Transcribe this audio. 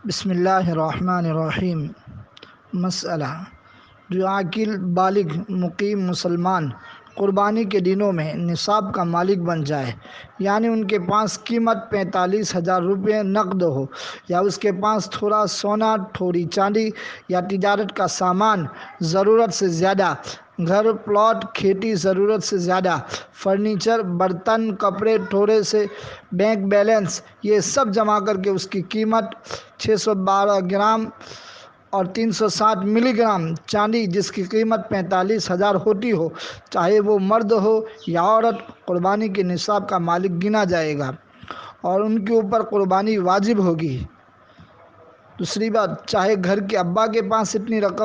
بسم اللہ الرحمن الرحیم۔ مسئلہ: جو عاقل بالغ مقیم مسلمان قربانی کے دنوں میں نصاب کا مالک بن جائے، یعنی ان کے پاس قیمت 45,000 روپے نقد ہو، یا اس کے پاس تھوڑا سونا، تھوڑی چاندی یا تجارت کا سامان ضرورت سے زیادہ، گھر، پلاٹ، کھیتی ضرورت سے زیادہ، فرنیچر، برتن، کپڑے تھوڑے سے، بینک بیلنس، یہ سب جمع کر کے اس کی قیمت 612 گرام اور 360 ملی گرام چاندی، جس کی قیمت 45,000 ہوتی ہو، چاہے وہ مرد ہو یا عورت، قربانی کے نصاب کا مالک گنا جائے گا اور ان کے اوپر قربانی واجب ہوگی۔ دوسری بات، چاہے گھر کے ابا کے پاس اتنی رقم